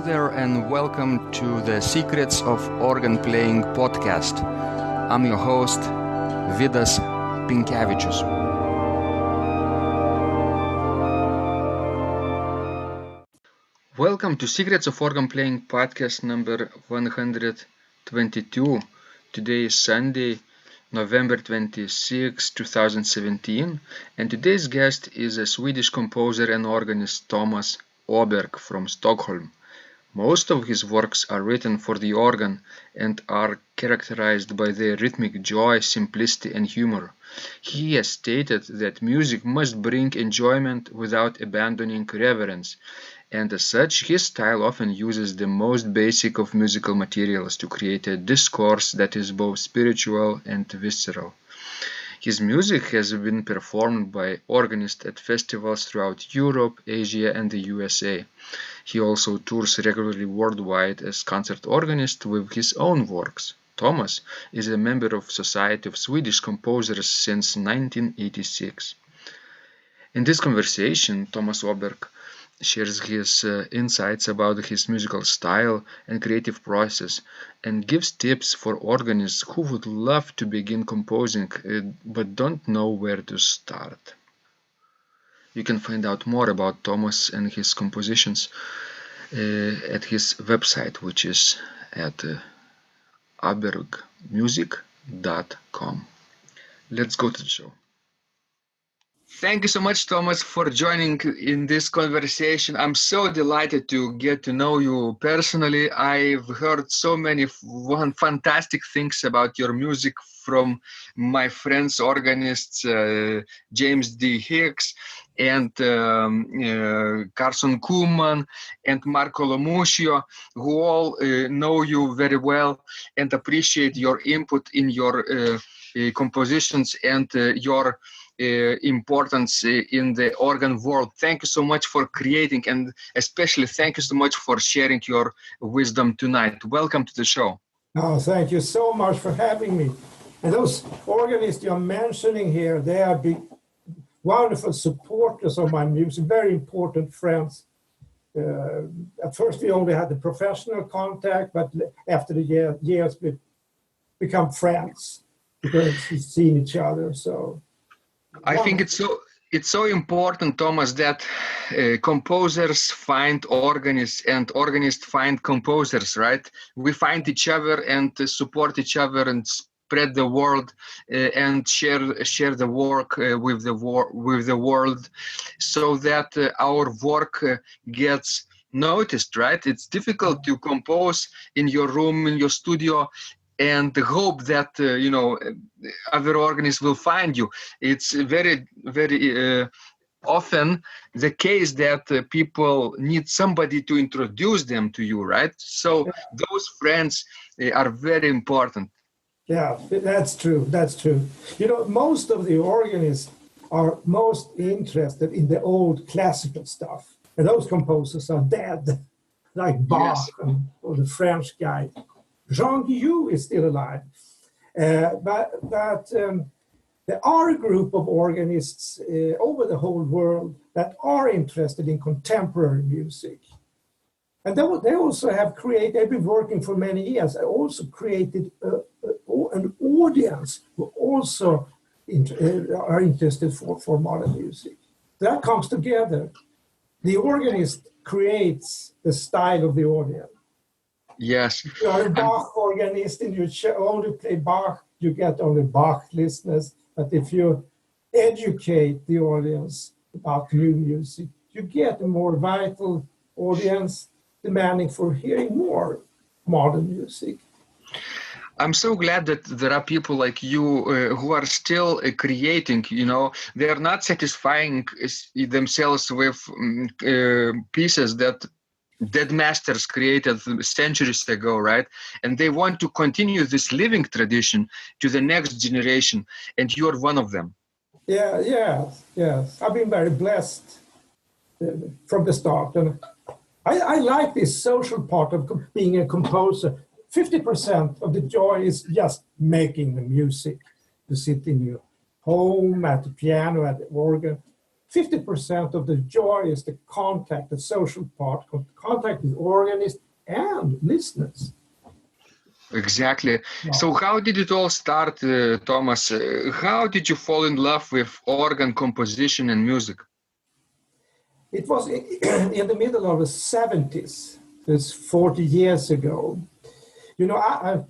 Hello there and welcome to the Secrets of Organ Playing podcast. I'm your host, Vidas Pinkevičius. Welcome to Secrets of Organ Playing podcast number 122. Today is Sunday, November 26, 2017, and today's guest is a Swedish composer and organist Thomas Åberg from Stockholm. Most of his works are written for the organ and are characterized by their rhythmic joy, simplicity, and humor. He has stated that music must bring enjoyment without abandoning reverence, and as such, his style often uses the most basic of musical materials to create a discourse that is both spiritual and visceral. His music has been performed by organists at festivals throughout Europe, Asia, and the USA. He also tours regularly worldwide as concert organist with his own works. Thomas is a member of Society of Swedish Composers since 1986. In this conversation, Thomas Åberg shares his insights about his musical style and creative process and gives tips for organists who would love to begin composing but don't know where to start. You can find out more about Thomas and his compositions at his website, which is at abergmusic.com. Let's go to the show. Thank you so much, Thomas, for joining in this conversation. I'm so delighted to get to know you personally. I've heard so many fantastic things about your music from my friends, organists, James D. Hicks and Carson Kuhlman and Marco Lomuscio, who all know you very well and appreciate your input in your compositions and your importance in the organ world. Thank you so much for creating, and especially thank you so much for sharing your wisdom tonight. Welcome to the show. Oh, thank you so much for having me. And those organists you're mentioning here, they are big, wonderful supporters of my music, very important friends. At first we only had the professional contact, but after the years we become friends because we've seen each other. So I think it's so important, Thomas, that composers find organists and organists find composers, right? We find each other and support each other and spread the word and share the work with the world, so that our work gets noticed, right? It's difficult to compose in your room, in your studio, and hope that other organists will find you. It's very, very often the case that people need somebody to introduce them to you, right? So those friends are very important. Yeah, that's true. That's true. Most of the organists are most interested in the old classical stuff, and those composers are dead, like Bach or the French guy. Jean Guillou is still alive, but there are a group of organists over the whole world that are interested in contemporary music. And they also have they've been working for many years, they also created an audience who also are interested for modern music. That comes together. The organist creates the style of the audience. Yes. If you are a Bach organist and you only play Bach, you get only Bach listeners. But if you educate the audience about new music, you get a more vital audience demanding for hearing more modern music. I'm so glad that there are people like you who are still creating. They're not satisfying themselves with pieces that dead masters created centuries ago, right? And they want to continue this living tradition to the next generation, and you're one of them. Yes. I've been very blessed from the start, and I like this social part of being a composer. 50% of the joy is just making the music, to sit in your home at the piano, at the organ. 50% of the joy is the contact, the social part, contact with organists and listeners. Exactly. Yeah. So how did it all start, Thomas? How did you fall in love with organ composition and music? It was in the middle of the 70s, it's 40 years ago. You know, I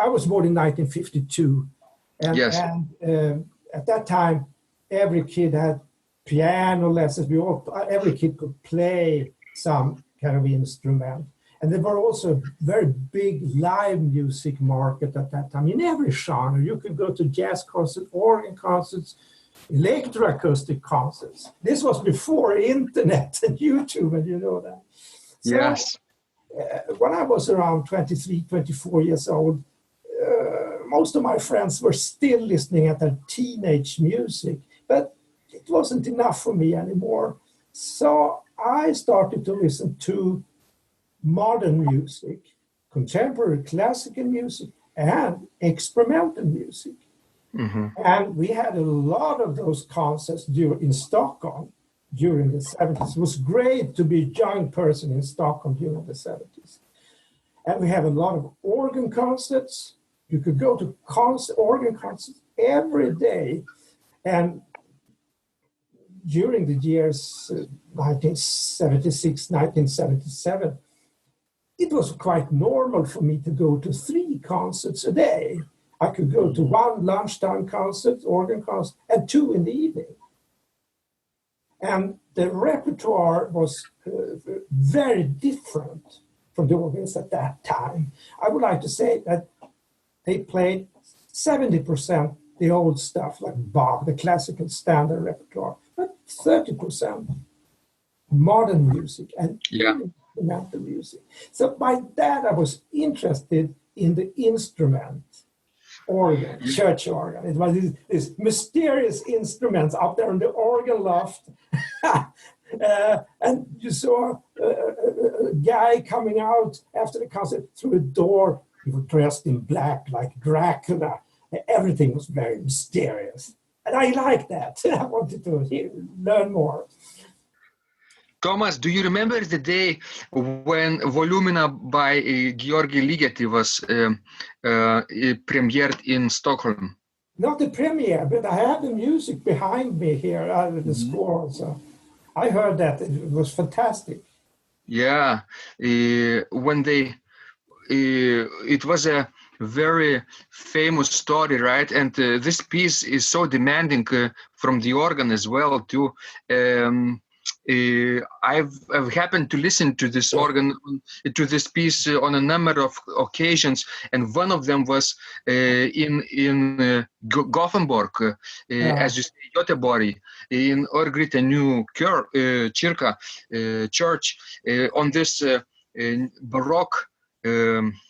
was born in 1952, and, Yes. at that time, every kid had piano lessons. Every kid could play some kind of instrument. And there were also a very big live music market at that time in every genre. You could go to jazz concerts, organ concerts, electroacoustic concerts. This was before internet and YouTube, and you know that. So, Yes. when I was around 23, 24 years old, most of my friends were still listening at their teenage music, but it wasn't enough for me anymore. So I started to listen to modern music, contemporary classical music, and experimental music. Mm-hmm. And we had a lot of those concerts in Stockholm during the 70s. It was great to be a young person in Stockholm during the 70s. And we had a lot of organ concerts. You could go to organ concerts every day. And during the years 1976, 1977, it was quite normal for me to go to 3 concerts a day. I could go to 1 lunchtime concert, organ concert, and 2 in the evening. And the repertoire was very different from the organists at that time. I would like to say that they played 70% the old stuff, like Bach, the classical standard repertoire, but 30% modern music and instrumental music. So by that, I was interested in the instrument, organ, church organ. It was these mysterious instruments up there in the organ loft. And you saw a guy coming out after the concert through a door. He was dressed in black like Dracula. Everything was very mysterious. And I liked that. I wanted to learn more. Thomas, do you remember the day when Volumina by Georgi Ligeti was premiered in Stockholm? Not the premiere, but I have the music behind me here, the score. So I heard that. It was fantastic. Yeah, when they, it was a very famous story, right? And this piece is so demanding from the organ as well, too. I've happened to listen to this organ, to this piece on a number of occasions, and one of them was in Gothenburg, as you say, Göteborg, in Örgryte New Kyrka church, on this Baroque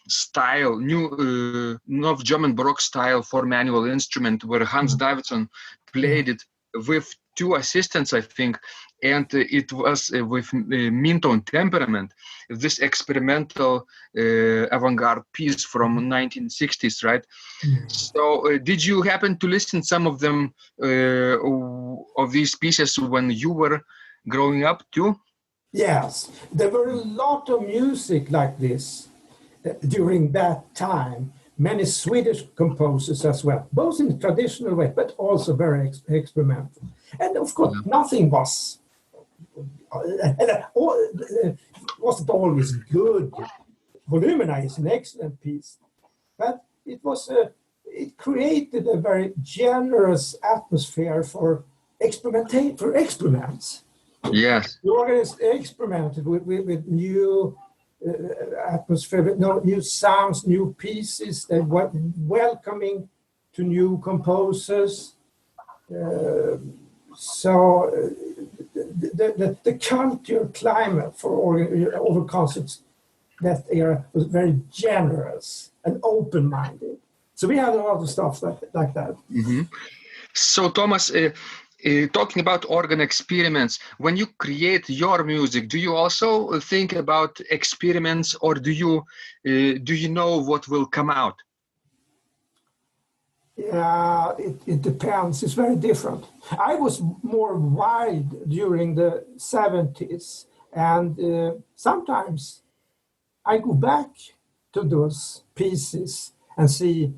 style, new German Baroque style for manual instrument, where Hans Davidson played it with 2 assistants, I think, and it was with Minto and Temperament, this experimental avant-garde piece from 1960s, right? So did you happen to listen some of them, of these pieces when you were growing up too? Yes, there were a lot of music like this during that time. Many Swedish composers as well, both in the traditional way, but also very experimental. And of course, nothing was wasn't always good. Volumina is an excellent piece, but it was it created a very generous atmosphere for experiments. Yes. The organist experimented with new atmosphere, with new sounds, new pieces, they were welcoming to new composers. So the culture climate for organ concerts that era was very generous and open-minded. So we had a lot of stuff like that. Mm-hmm. So Thomas, talking about organ experiments, when you create your music, do you also think about experiments, or do you know what will come out? Yeah, it depends. It's very different. I was more wild during the 70s, and sometimes I go back to those pieces and see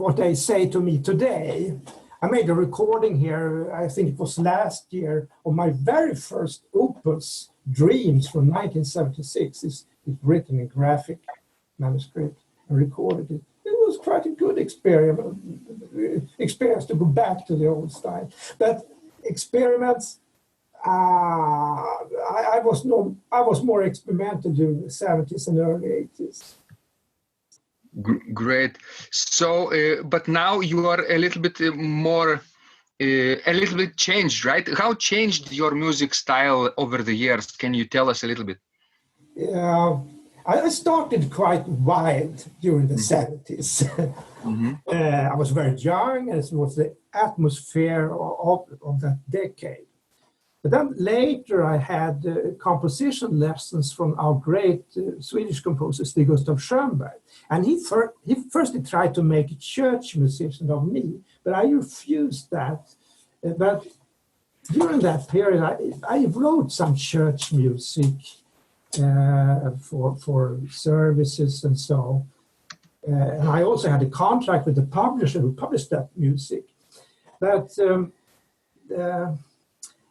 what they say to me today. I made a recording here, I think it was last year, of my very first opus, Dreams from 1976. It's written in graphic manuscript and recorded it. It was quite a good experience to go back to the old style. But experiments, I was more experimental during the 70s and early 80s. Great. So, but now you are a little bit more, a little bit changed, right? How changed your music style over the years? Can you tell us a little bit? Yeah, I started quite wild during the 70s. I was very young, and it was the atmosphere of that decade. But then later I had composition lessons from our great Swedish composer, Gustav Schönberg. And he first tried to make a church musician of me, but I refused that. But during that period, I wrote some church music for services and so. And I also had a contract with the publisher who published that music. But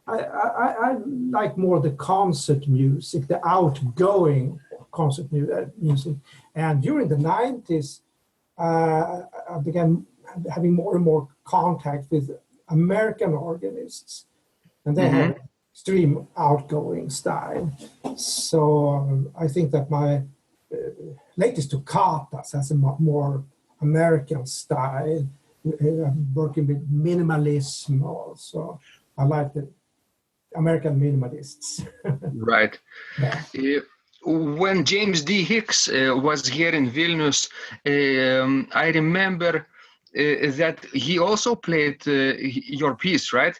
I like more the concert music, the outgoing concert music. And during the 90s, I began having more and more contact with American organists. And they have extreme outgoing style. So I think that my latest toccatas has a more American style. I'm working with minimalism also. I like the American minimalists. Right. Yeah. When James D. Hicks was here in Vilnius, I remember that he also played your piece, right?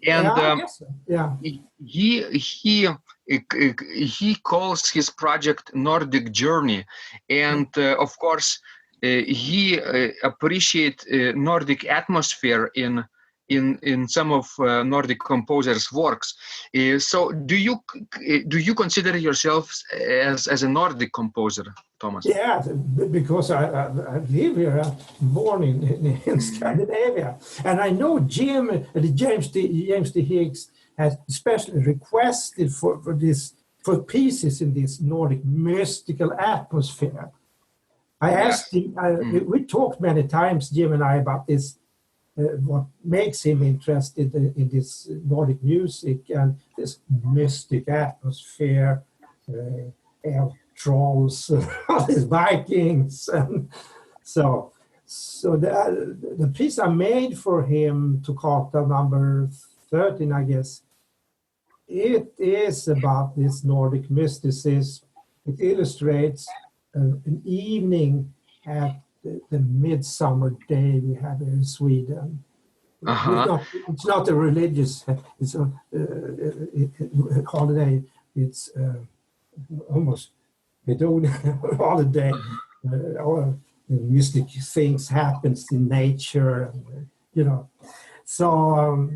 And I guess so. Yeah. He calls his project Nordic Journey, and of course he appreciates Nordic atmosphere in some of Nordic composers' works. So do you consider yourself as a Nordic composer, Thomas? Yeah, because I live here. I'm born in Scandinavia, and I know James D. Hicks has especially requested for pieces in this Nordic mystical atmosphere. I asked him. We talked many times, Jim and I, about this. What makes him interested in this Nordic music and this mystic atmosphere, elf trolls, all these Vikings, and so the piece I made for him, toccata number 13, I guess, it is about this Nordic mysticism. It illustrates an evening at the midsummer day we have here in Sweden. It's not a religious, it's a holiday. It's almost Bedouin holiday. All mystic things happens in nature, So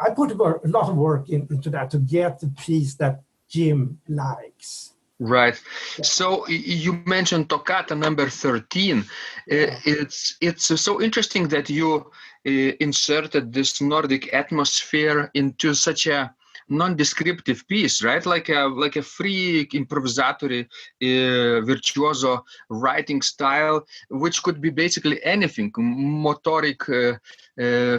I put a lot of work into that to get the piece that Jim likes. Right. So you mentioned toccata number 13. It's so interesting that you inserted this Nordic atmosphere into such a non-descriptive piece, right? Like a free improvisatory virtuoso writing style, which could be basically anything, motoric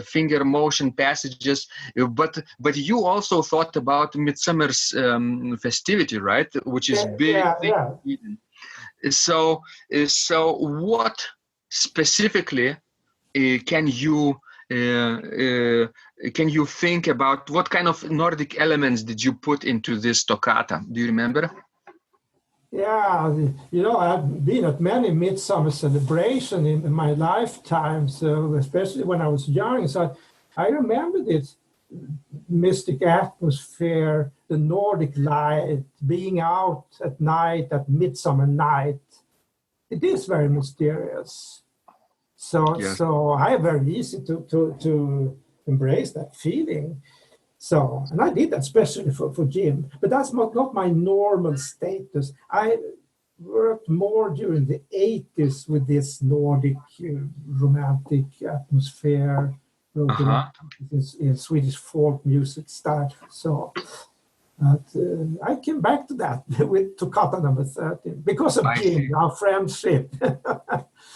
finger motion passages. But you also thought about Midsummer's festivity, right? Which is big. Yeah. So what specifically can you think about? What kind of Nordic elements did you put into this toccata? Do you remember? Yeah, I've been at many midsummer celebrations in my lifetime, so especially when I was young. So I remember this mystic atmosphere, the Nordic light, being out at night, at midsummer night. It is very mysterious. Yes. So I am very easy to embrace that feeling. So, and I did that especially for Jim, but that's not my normal status. I worked more during the 80s with this Nordic romantic atmosphere, wrote a lot in Swedish folk music style. So, but I came back to that with Toccata number 13 because of Jim, our friendship.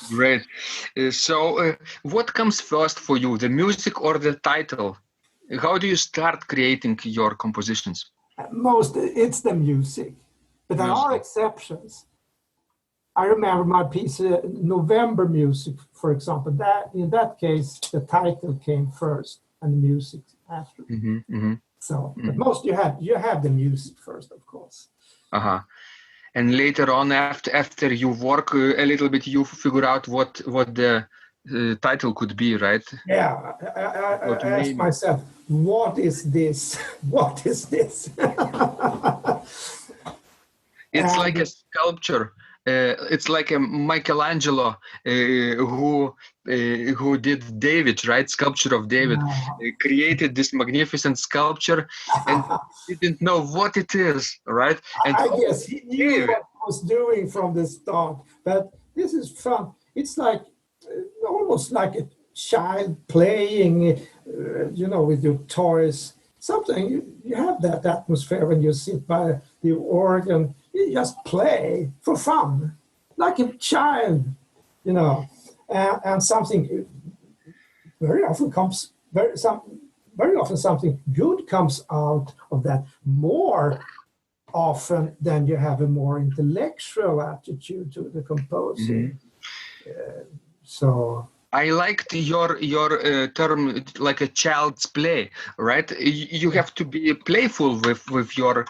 Great. So, what comes first for you, the music or the title? How do you start creating your compositions? It's the music, but there are exceptions. I remember my piece, November Music, for example. That in that case, the title came first and the music after. So, but most you have the music first, of course. And later on, after you work a little bit, you figure out what the title could be, right? Yeah, I asked myself, what is this? What is this? It's like a sculpture. It's like a Michelangelo who did David, right? Sculpture of David. Created this magnificent sculpture and didn't know what it is, right? And I guess he knew what he was doing from the start. But this is fun. It's like almost like a child playing, with your toys. Something you have that atmosphere when you sit by the organ. You just play for fun, like a child, and something very often something good comes out of that. More often than you have a more intellectual attitude to the composing. So I liked your term, like a child's play, right? You have to be playful with your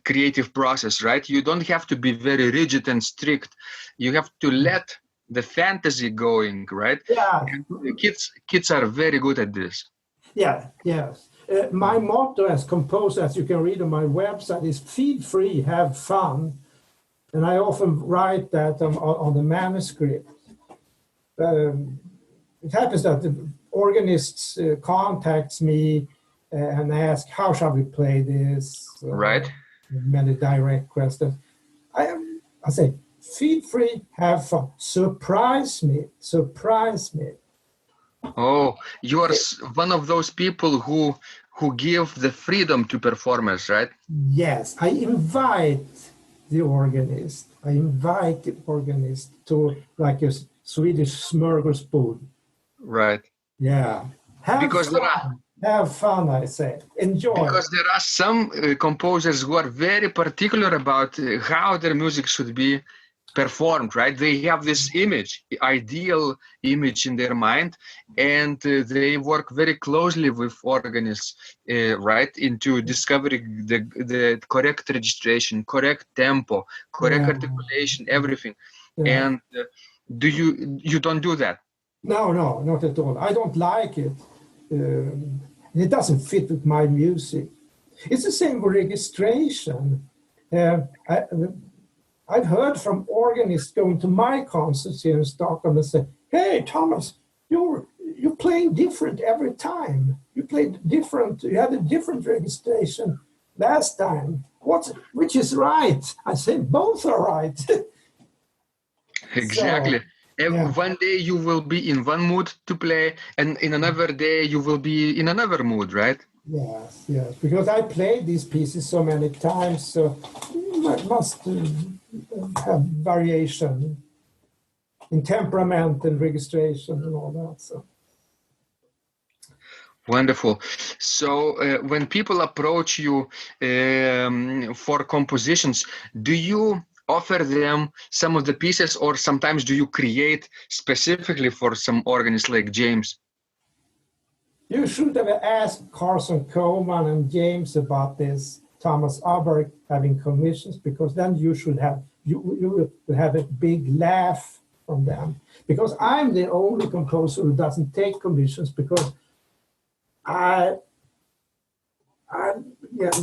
creative process, right? You don't have to be very rigid and strict. You have to let the fantasy going, right? Yeah. And kids are very good at this. Yeah, yes. My motto as composer, as you can read on my website, is feed free, have fun. And I often write that on the manuscript. It happens that the organists contacts me and ask, how shall we play this? Right. Many direct questions. I say, feel free, have fun. Surprise me. Oh, you are one of those people who give the freedom to performers, right? Yes, I invite the organist. To like a Swedish smorgasbord. Right. Yeah. Have fun, I say. Enjoy. Because there are some composers who are very particular about how their music should be performed, right? They have this ideal image in their mind, and they work very closely with organists, right, into discovering the correct registration, correct tempo, correct articulation, everything. Yeah. And you don't do that? No, not at all. I don't like it. It doesn't fit with my music. It's the same with registration. I've heard from organists going to my concerts here in Stockholm and say, "Hey, Thomas, you're playing different every time. You played different. You had a different registration last time. Which is right?" I say, "Both are right." Exactly. One day you will be in one mood to play, and in another day you will be in another mood, right? Yes. Because I played these pieces so many times, so I must have variation in temperament and registration and all that. So. Wonderful. So when people approach you for compositions, do you offer them some of the pieces, or sometimes do you create specifically for some organists like James? You should have asked Carson Coleman and James about this, Thomas Åberg having commissions, because then you will have a big laugh from them. Because I'm the only composer who doesn't take commissions, because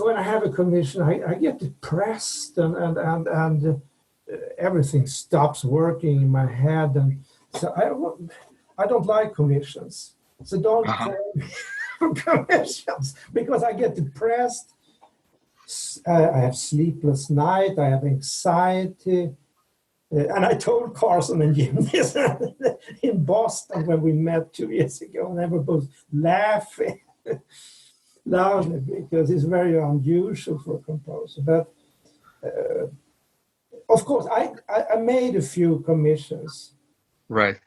when I have a commission, I get depressed and everything stops working in my head, and so I don't like commissions. So don't call me for commissions, because I get depressed. I have sleepless night. I have anxiety. And I told Carson and Jim this in Boston when we met 2 years ago, and they were both laughing loudly because it's very unusual for a composer. But of course, I made a few commissions. Right.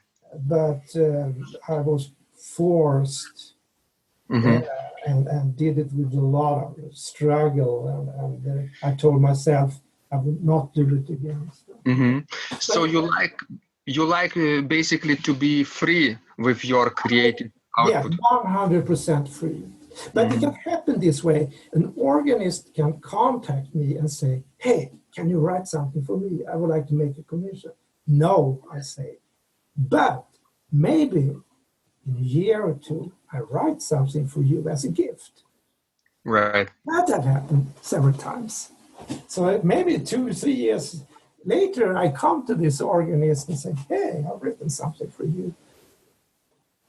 But I was forced and did it with a lot of struggle. And I told myself I would not do it again. So you like basically to be free with your creative output. Yeah, 100% free. But it can happen this way. An organist can contact me and say, "Hey, can you write something for me? I would like to make a commission." No, I say. But maybe in a year or two, I write something for you as a gift. Right. That had happened several times. So maybe 2 or 3 years later, I come to this organist and say, "Hey, I've written something for you."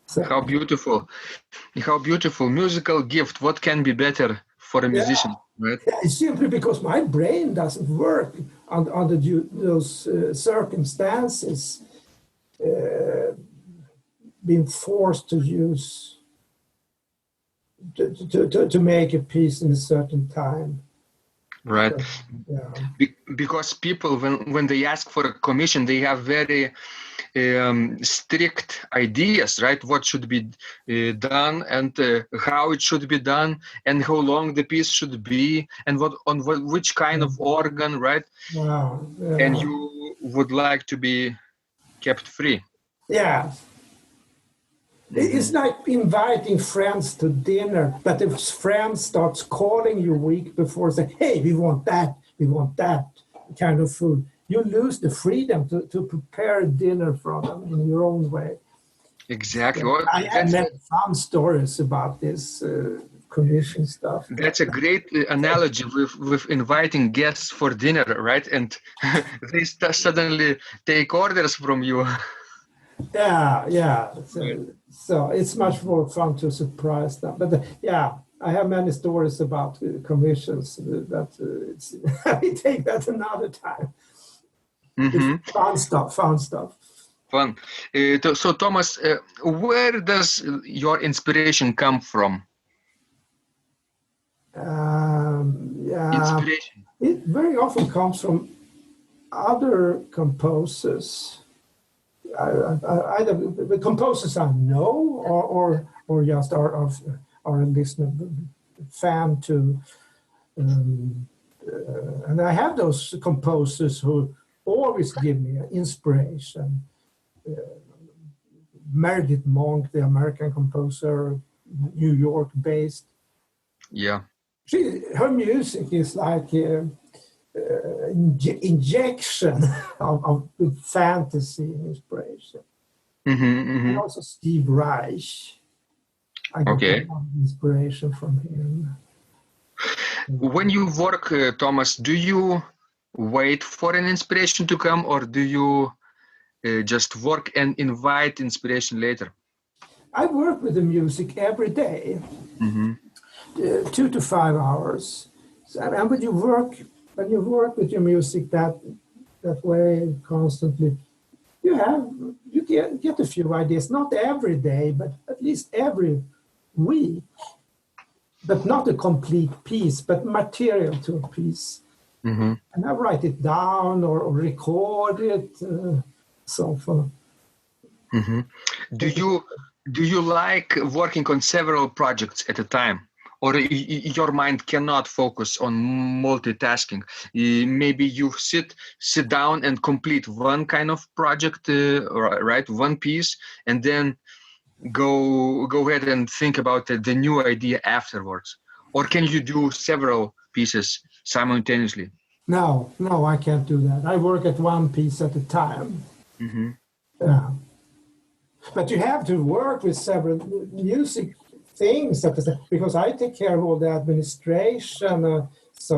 So, how beautiful. How beautiful. Musical gift. What can be better for a musician, right? It's simply because my brain doesn't work under those circumstances. Being forced to use to make a piece in a certain time. Right. Yeah. Because people, when they ask for a commission, they have very strict ideas, right? What should be done, and how it should be done, and how long the piece should be, and which kind of organ, right? Wow. Yeah. And you would like to be kept free. Yeah. It's like inviting friends to dinner, but if friend starts calling you a week before, say, "Hey, we want that kind of food," you lose the freedom to prepare dinner for them in your own way. Exactly. So Well, I have many fun stories about this commission stuff. That's a great analogy with inviting guests for dinner, right? And they suddenly take orders from you. Yeah. So it's much more fun to surprise them. But I have many stories about commissions. That we take that another time. It's fun stuff. Fun. So Thomas, where does your inspiration come from? Inspiration. It very often comes from other composers. Either the composers I know or just are a listener fan to, and I have those composers who always give me inspiration. Meredith Monk, the American composer, New York based. Yeah. Her music is like injection of fantasy and inspiration. And also Steve Reich. I get a lot of inspiration from him. When you work, Thomas, do you wait for an inspiration to come, or do you just work and invite inspiration later? I work with the music every day, 2 to 5 hours. And when you work with your music that way constantly, you get a few ideas, not every day, but at least every week. But not a complete piece, but material to a piece. And I write it down or record it, so forth. Do you like working on several projects at a time? Or your mind cannot focus on multitasking? Maybe you sit down and complete one kind of project, right? One piece, and then go ahead and think about the new idea afterwards. Or can you do several pieces simultaneously? No, I can't do that. I work at one piece at a time. Yeah. But you have to work with several music things because I take care of all the administration. So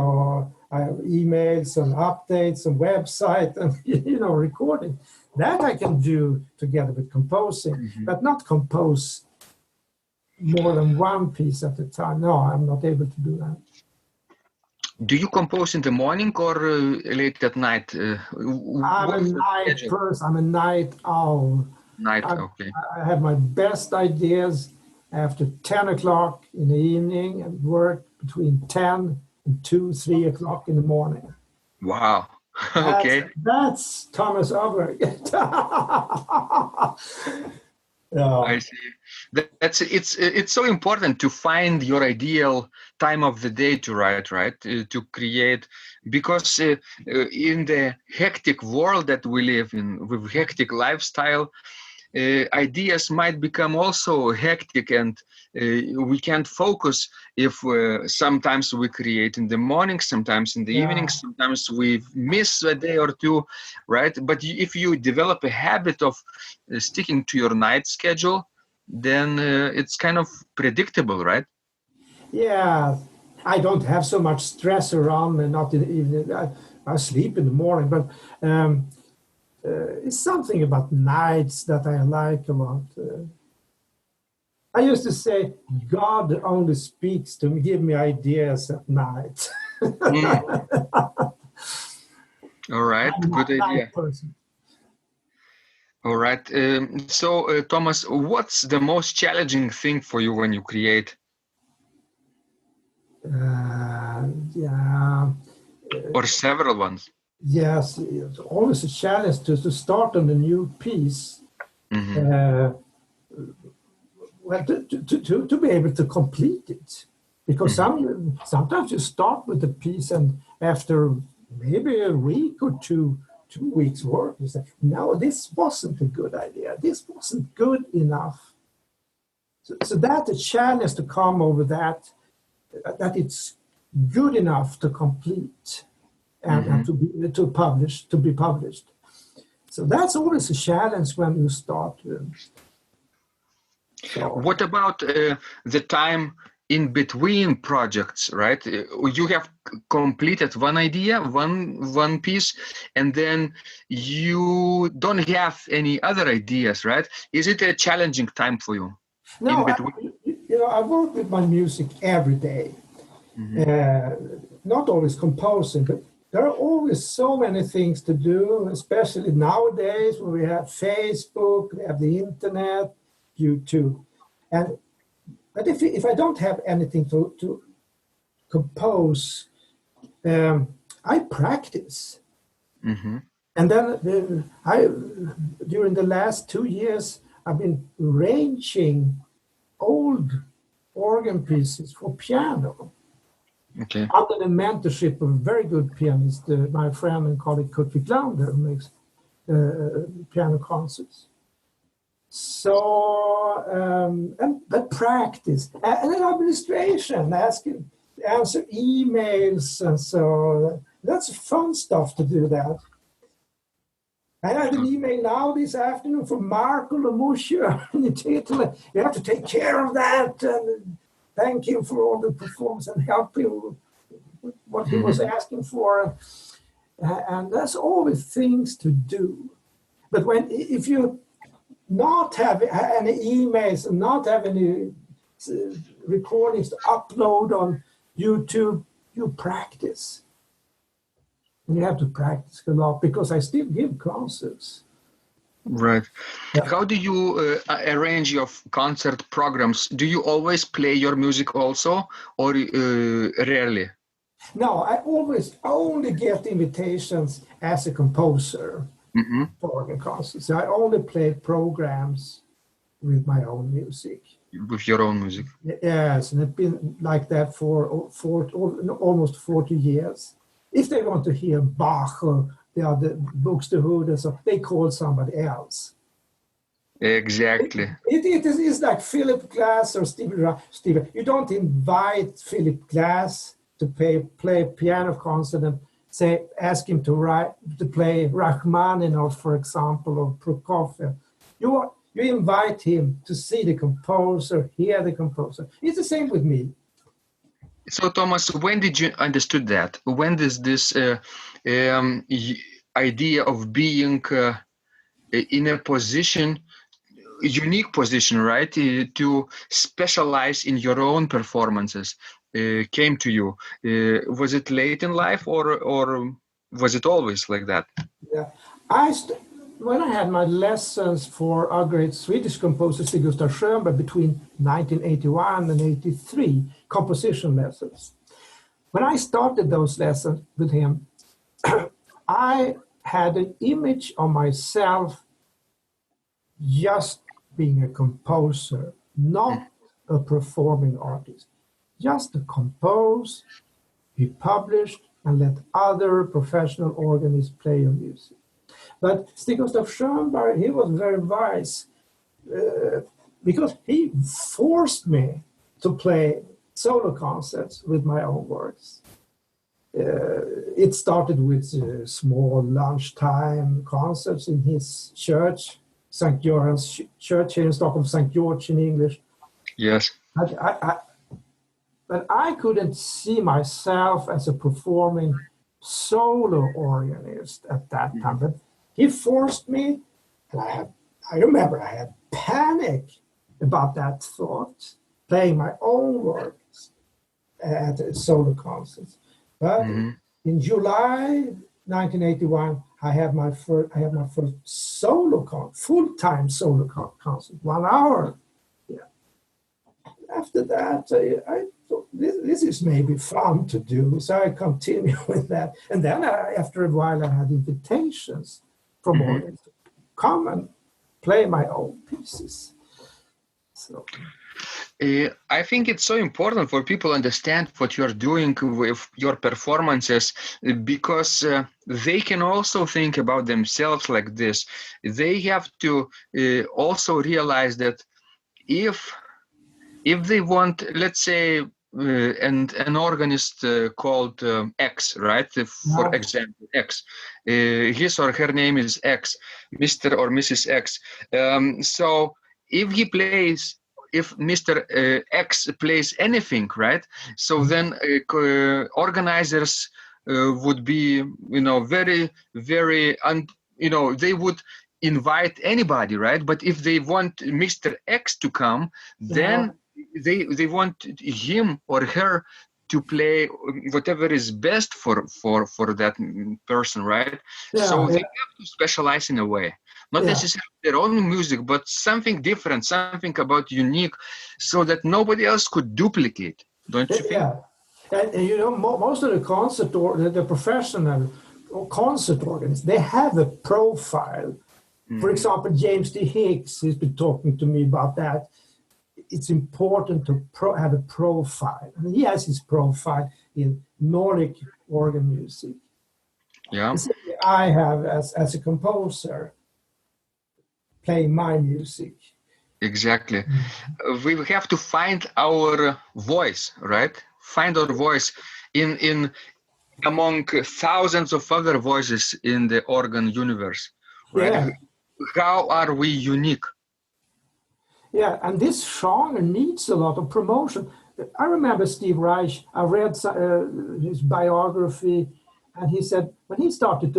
I have emails and updates and website and recording. That I can do together with composing, but not compose more than one piece at a time. No, I'm not able to do that. Do you compose in the morning or late at night? I'm a night person. I'm a night owl. Night, okay. I have my best ideas after 10 o'clock in the evening and work between 10 and 2, 3 o'clock in the morning. Wow. Okay. That's Thomas Åberg. I see. It's so important to find your ideal time of the day to write, right? To create, because in the hectic world that we live in, with hectic lifestyle, ideas might become also hectic, and we can't focus if sometimes we create in the morning, sometimes in the evening, sometimes we miss a day or two, right? But if you develop a habit of sticking to your night schedule, then it's kind of predictable, right? Yeah, I don't have so much stress around me, not in the evening. I sleep in the morning, but it's something about nights that I like a lot. I used to say, God only speaks to me, give me ideas at night. All right, good idea. All right. So, Thomas, what's the most challenging thing for you when you create? Or several ones? Yes, it's always a challenge to start on a new piece. Well, to be able to complete it. Because sometimes you start with a piece and after maybe a week or 2 weeks work, you say, no, this wasn't a good idea. This wasn't good enough. So that's a challenge to come over that it's good enough to complete and to be published. So that's always a challenge when you start. What about the time in between projects, right? You have completed one idea, one piece, and then you don't have any other ideas, right? Is it a challenging time for you? No, I work with my music every day. Not always composing, but there are always so many things to do, especially nowadays when we have Facebook, we have the internet, YouTube. But if I don't have anything to compose, I practice. And then during the last 2 years, I've been arranging old organ pieces for piano. Okay. Under the mentorship of a very good pianist, my friend and colleague Kurt Wicklander, who makes piano concerts. So, but practice and then administration, answer emails, and so that's fun stuff to do that. I had an email now this afternoon from Marco Lamuscio in Italy. You have to take care of that and thank him for all the performance and help him with what he was asking for. And there's always things to do. But if you not have any emails and not have any recordings to upload on YouTube, you practice. You have to practice a lot because I still give concerts. Right. Yeah. How do you arrange your concert programs? Do you always play your music also, or rarely? No, I always only get invitations as a composer for organ concerts. I only play programs with my own music. With your own music? Yes, and it's been like that for almost 40 years. If they want to hear Bach or the other Buxtehude, so they call somebody else. Exactly. It is like Philip Glass or Steve. You don't invite Philip Glass to play a piano concert and ask him to play Rachmaninoff, for example, or Prokofiev. You invite him to see the composer, hear the composer. It's the same with me. So, Thomas, when did you understood that? When does this idea of being in a position, unique position, right, to specialize in your own performances came to you. Was it late in life, or was it always like that? Yeah, when I had my lessons for great Swedish composer Stig Gustaf Schönberg between 1981 and 83, composition lessons. When I started those lessons with him, I had an image of myself just being a composer, not a performing artist. Just to compose, be published, and let other professional organists play your music. But Stig Gustaf Schönberg, he was very wise because he forced me to play solo concerts with my own works. It started with small lunchtime concerts in his church, St. Göran's Church here in Stockholm, St. George in English. Yes. But I couldn't see myself as a performing solo organist at that time. But he forced me, and I remember I had panic about that thought, playing my own works at solo concerts. But in July 1981, I had my first full-time solo concert, 1 hour. Yeah. After that, I thought this is maybe fun to do, so I continued with that. And then after a while, I had invitations from audience to come and play my own pieces. So. I think it's so important for people to understand what you're doing with your performances, because they can also think about themselves like this. They have to also realize that if they want, let's say, an organist called X, right? For example, X. His or her name is X, Mr. or Mrs. X. So if Mr. X plays anything, right? So then organizers would be, very, very, they would invite anybody, right? But if they want Mr. X to come, then they want him or her to play whatever is best for that person, right? So they have to specialize in a way. Not necessarily their own music, but something different, something about unique, so that nobody else could duplicate. Don't you think? Yeah, and most of the professional concert organists, they have a profile. For example, James D. Higgs has been talking to me about that. It's important to have a profile. And he has his profile in Nordic organ music. Yeah. I have, as a composer, playing my music. Exactly. We have to find our voice, right? Find our voice in among thousands of other voices in the organ universe, right? Yeah. How are we unique? Yeah, and this genre needs a lot of promotion. I remember Steve Reich, I read his biography, and he said when he started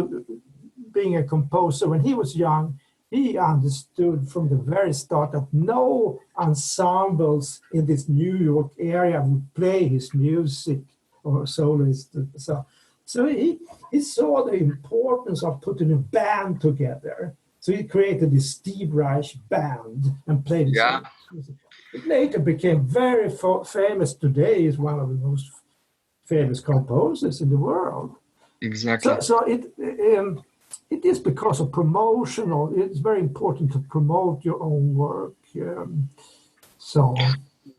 being a composer, when he was young, he understood from the very start that no ensembles in this New York area would play his music or soloist. So he saw the importance of putting a band together. So he created this Steve Reich band and played his music. It later became very famous. Today is one of the most famous composers in the world. Exactly. So it is because of promotion, or it's very important to promote your own work.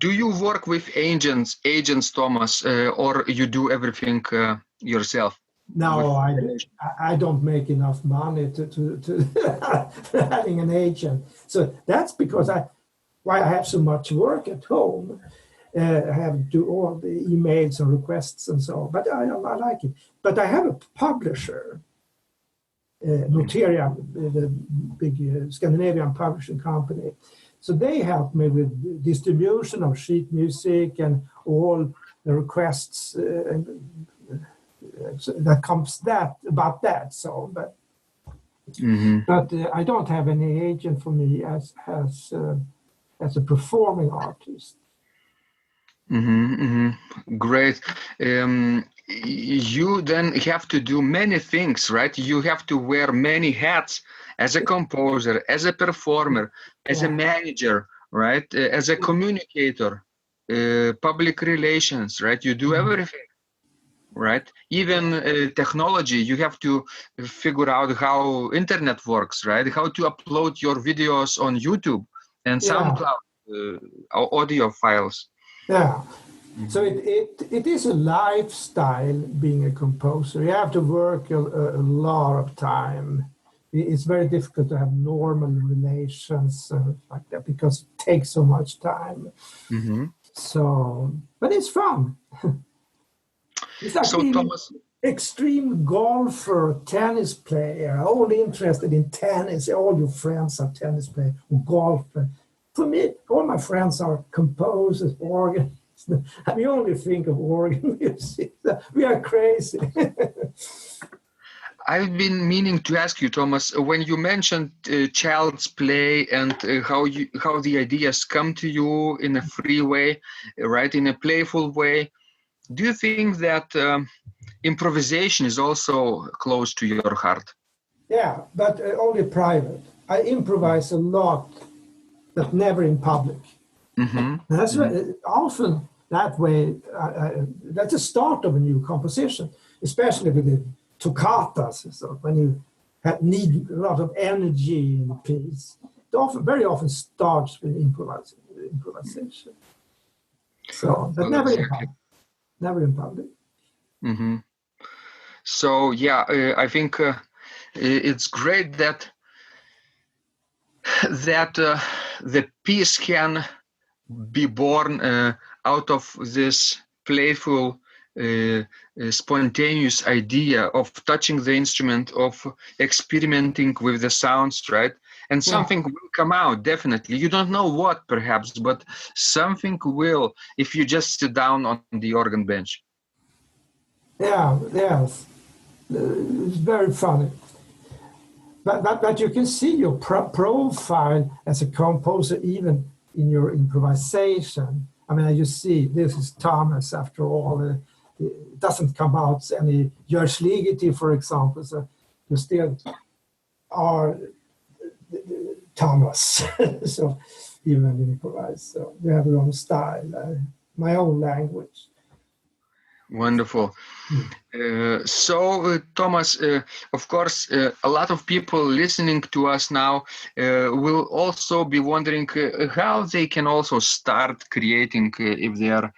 Do you work with agents, Thomas, or you do everything yourself? No, I don't make enough money to having an agent. So that's because why I have so much work at home. I have to do all the emails and requests and so on. But I like it. But I have a publisher, Noteria, the big Scandinavian publishing company. So they help me with distribution of sheet music and all the requests that comes about that. So, but But I don't have any agent for me as a performing artist. Great. You then have to do many things, right? You have to wear many hats as a composer, as a performer, as a manager, right? As a communicator, public relations, right? You do everything, right? Even technology, you have to figure out how internet works, right? How to upload your videos on YouTube and SoundCloud, audio files. Yeah. So it is a lifestyle being a composer. You have to work a lot of time. It's very difficult to have normal relations like that because it takes so much time. So, but it's fun. It's like being Thomas, extreme golfer, tennis player, only interested in tennis. All your friends are tennis players or golfers. For me, all my friends are composers, organists. We only think of organ music. We are crazy. I've been meaning to ask you, Thomas, when you mentioned child's play and how the ideas come to you in a free way, right, in a playful way, do you think that improvisation is also close to your heart? Yeah, but only private. I improvise a lot, but never in public. That's often that way. That's the start of a new composition, especially with the toccatas. So when you need a lot of energy in a piece, it very often starts with improvisation. So, but never in public. Never in public. So yeah, I think it's great that the piece can be born out of this playful, spontaneous idea of touching the instrument, of experimenting with the sounds, right? And something will come out, definitely. You don't know what, perhaps, but something will if you just sit down on the organ bench. Yeah, yes. It's very funny. But you can see your profile as a composer even in your improvisation. I mean, you see, this is Thomas after all. It doesn't come out any George Ligeti, for example. So you still are Thomas. So even improvise. So you have your own style, my own language. Wonderful. So, Thomas, of course, a lot of people listening to us now will also be wondering how they can also start creating if they are,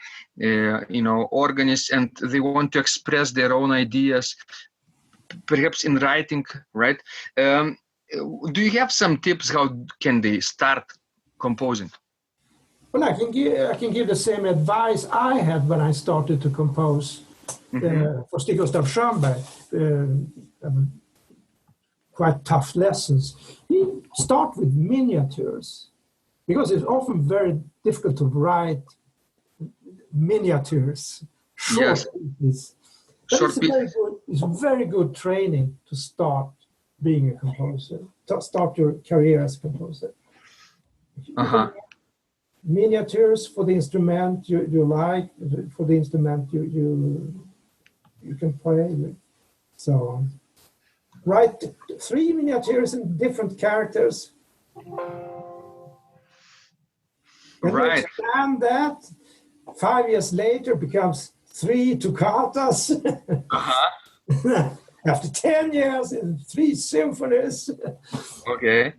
organists and they want to express their own ideas, perhaps in writing, right? Do you have some tips? How can they start composing? Well, I can give the same advice I had when I started to compose for Stig Gustaf Schönberg. Quite tough lessons. He start with miniatures because it's often very difficult to write miniatures, short pieces. It's a very good training to start being a composer, to start your career as a composer. Miniatures for the instrument you like, for the instrument you can play with. So write 3 miniatures in different characters. And you expand that. 5 years later becomes 3 toccatas. After 10 years, 3 symphonies. Okay.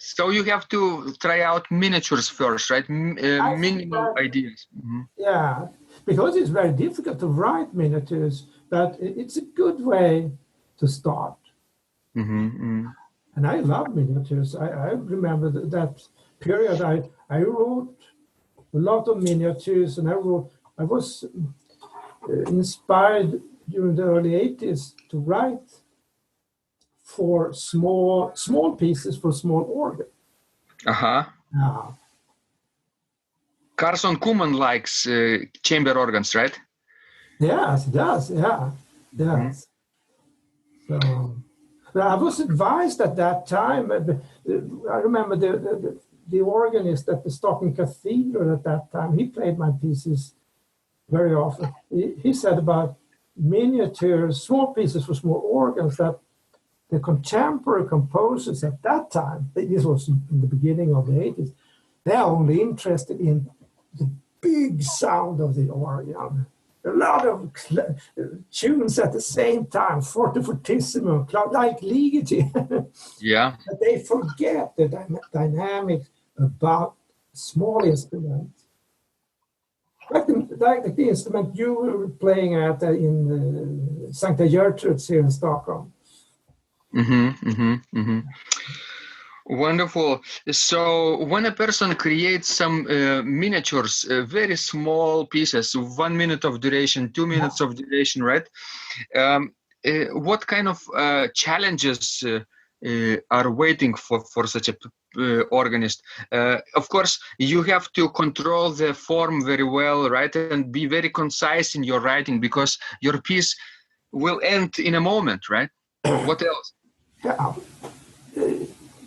So you have to try out miniatures first, right? Minimal ideas. Yeah, because it's very difficult to write miniatures, but it's a good way to start. And I love miniatures. I remember that period. I wrote a lot of miniatures, and I was inspired during the early 80s to write for small pieces for small organ. Carson Kuhlman likes chamber organs, right? Yes, he does. Yeah, yes. So, I was advised at that time. I remember the organist at the Stockholm Cathedral at that time. He played my pieces very often. He said about miniatures, small pieces for small organs, that the contemporary composers at that time, this was in the beginning of the 80s, they are only interested in the big sound of the organ. A lot of tunes at the same time, forte fortissimo, like Ligeti. Yeah. But they forget the dynamics about small instruments. Like the instrument you were playing at in Sankta Gertruds here in Stockholm. Wonderful. So when a person creates some miniatures, very small pieces, 1 minute of duration, 2 minutes of duration, right? What kind of challenges are waiting for such a organist? Of course, you have to control the form very well, right? And be very concise in your writing, because your piece will end in a moment, right? What else? Yeah.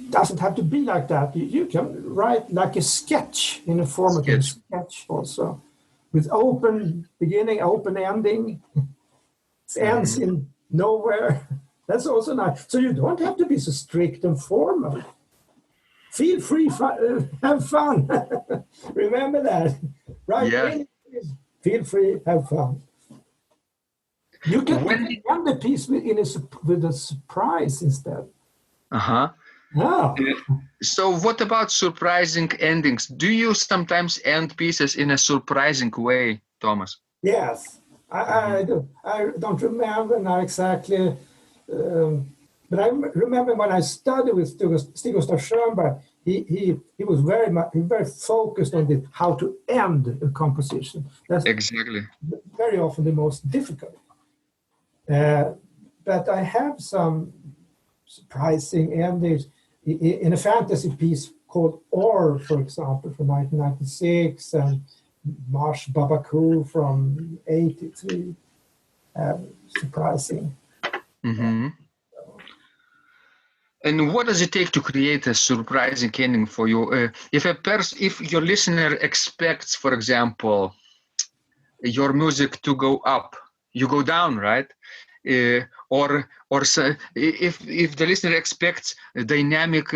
Doesn't have to be like that. You can write like a sketch in a form of a sketch also, with open beginning, open ending. It ends in nowhere. That's also nice. So you don't have to be so strict and formal. Feel free, have fun. Remember that. Right? Feel free, have fun. You can end the piece with a surprise instead. Oh. So what about surprising endings? Do you sometimes end pieces in a surprising way, Thomas? Yes, I do. I don't remember now exactly, but I remember when I studied with Stig Gustav Schönberg, he was very focused on how to end a composition. That's exactly very often the most difficult. But I have some surprising endings in a fantasy piece called Or, for example, from 1996, and Marsh Babaku from 83. Surprising. And what does it take to create a surprising ending for you? If your listener expects, for example, your music to go up, you go down, right? Or so if the listener expects a dynamic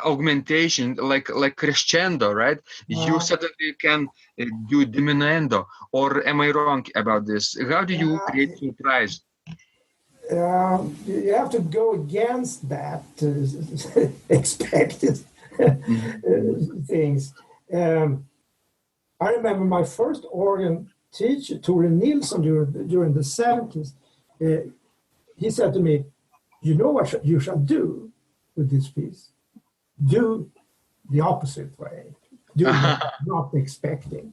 augmentation, like crescendo, right? You suddenly can do diminuendo. Or am I wrong about this? How do you create surprise? You have to go against that expected things. I remember my first organ teacher, Tore Nilsson, during the 70s. He said to me, "You know what you shall do with this piece? Do the opposite way. Do not expecting.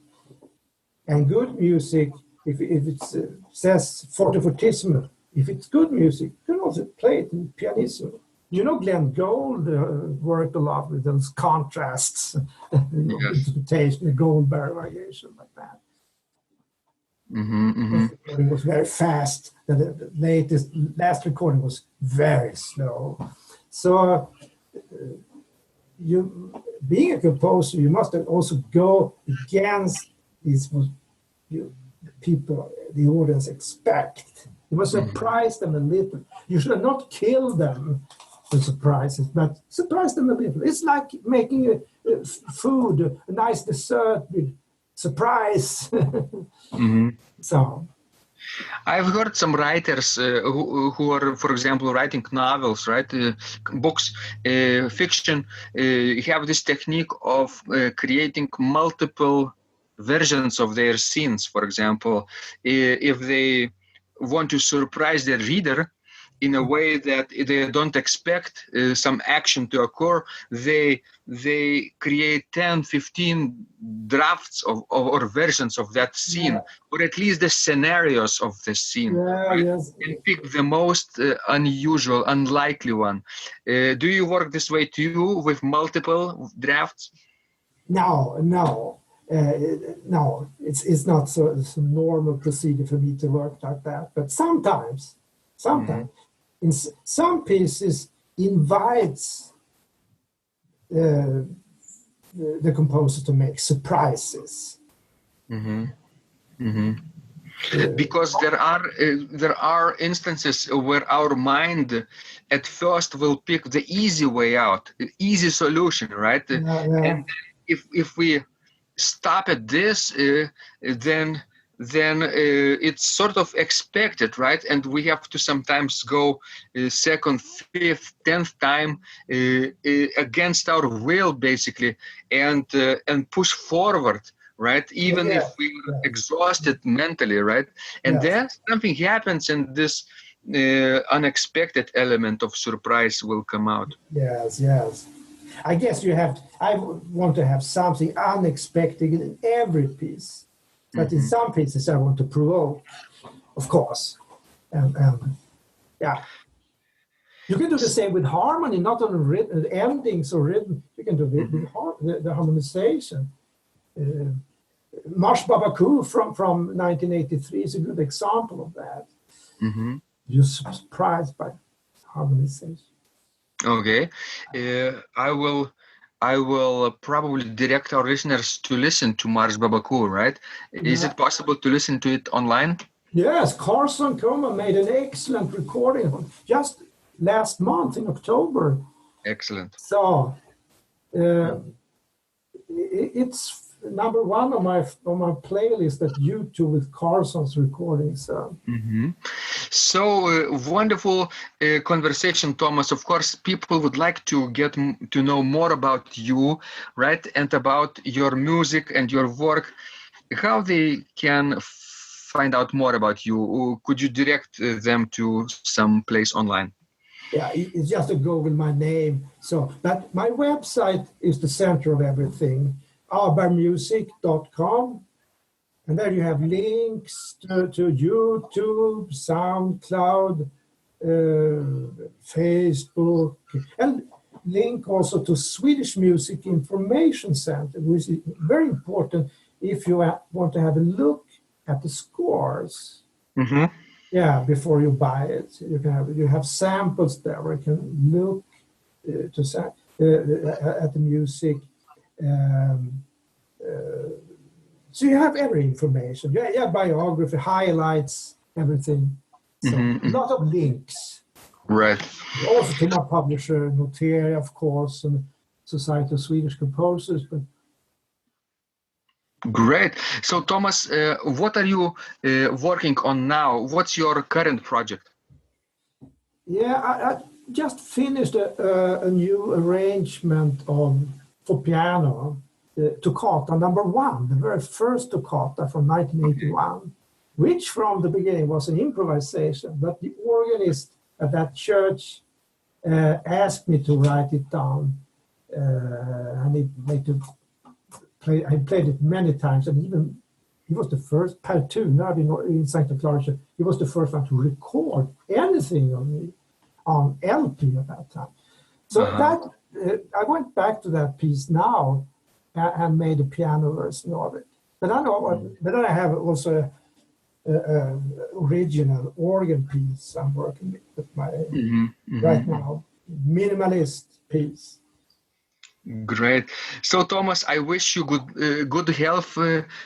And good music, if it says forte fortissimo, if it's good music, you can also play it in pianissimo." You know, Glenn Gould worked a lot with those contrasts, interpretation, the Goldberg variation, like that. The recording was very fast. The last recording was very slow. So, being a composer, you must also go against people, the audience expect. You must surprise them a little. You should not kill them with surprises, but surprise them a little. It's like making food, a nice dessert with surprise. So, I've heard some writers who are, for example, writing novels, right, books, fiction, have this technique of creating multiple versions of their scenes. For example, if they want to surprise their reader in a way that they don't expect some action to occur, they create 10, 15 drafts or versions of that scene, or at least the scenarios of the scene, right? And pick the most unusual, unlikely one. Do you work this way too, with multiple drafts? No. It's not so normal procedure for me to work like that. But sometimes, in some pieces invites the composer to make surprises. Mm-hmm. Mm-hmm. Because there are instances where our mind at first will pick the easy way out, the easy solution, right? And if we stop at this, then it's sort of expected, right? And we have to sometimes go second, fifth, 10th time against our will, basically, and push forward. Right, even if we are exhausted mentally, right, and then something happens, and this unexpected element of surprise will come out. Yes. I guess I want to have something unexpected in every piece, but in some pieces I want to provoke, of course, and yeah. You can do the same with harmony, not on rhythm, endings or rhythm. You can do with the harmonization. Marsh Babaku from 1983 is a good example of that. Mm-hmm. You're surprised by harmonization. Okay, I will probably direct our listeners to listen to Marsh Babaku, right? Is it possible to listen to it online? Yes, Carson Coma made an excellent recording just last month in October. Excellent. So it's number one on my playlist at YouTube with Carson's recordings. So wonderful conversation, Thomas. Of course, people would like to get to know more about you, right, and about your music and your work. How they can find out more about you? Could you direct them to some place online? Yeah, it's just to Google my name. So, but my website is the center of everything. Abergmusic.com, and there you have links to YouTube, SoundCloud, Facebook, and link also to Swedish Music Information Center, which is very important if you want to have a look at the scores. Mm-hmm. Yeah, before you buy it, you have samples there where you can look at the music. So you have every information. Yeah, biography, highlights, everything. So a lot of links. Right. Also to my publisher, Noteria, of course, and Society of Swedish Composers. But great. So, Thomas, what are you working on now? What's your current project? Yeah, I just finished a new arrangement for piano, Toccata number 1, the very first toccata from 1981, which from the beginning was an improvisation, but the organist at that church asked me to write it down, and I played it many times, and even he was the first, per tune, now in Santa Clara, he was the first one to record anything on LP at that time. So that I went back to that piece now and made a piano version of it. But then I have also original organ piece I'm working with right now, minimalist piece. Great. So, Thomas, I wish you good health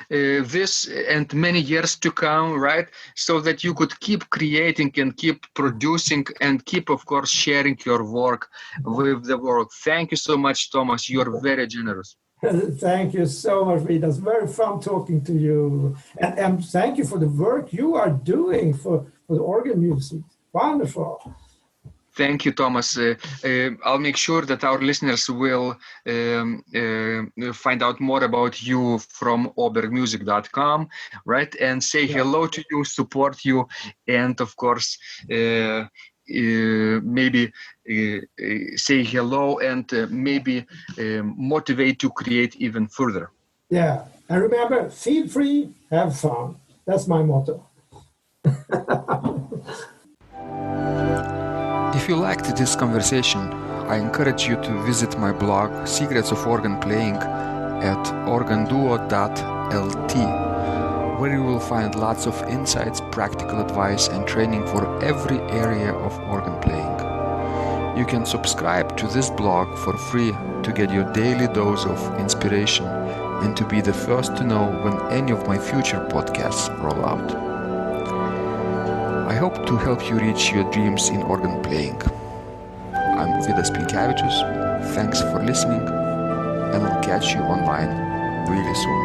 this and many years to come, right? So that you could keep creating and keep producing and keep, of course, sharing your work with the world. Thank you so much, Thomas. You're very generous. Thank you so much, Rita. It's very fun talking to you. And thank you for the work you are doing for the organ music. Wonderful. Thank you, Thomas. I'll make sure that our listeners will find out more about you from obergmusic.com, right? And say hello to you, support you, and of course, maybe say hello and maybe motivate to create even further. Yeah, and remember, feel free, have fun. That's my motto. If you liked this conversation, I encourage you to visit my blog, Secrets of Organ Playing, at organduo.lt, where you will find lots of insights, practical advice and training for every area of organ playing. You can subscribe to this blog for free to get your daily dose of inspiration and to be the first to know when any of my future podcasts roll out. I hope to help you reach your dreams in organ playing. I'm Vidas Pinkevičius. Thanks for listening, and I'll catch you online really soon.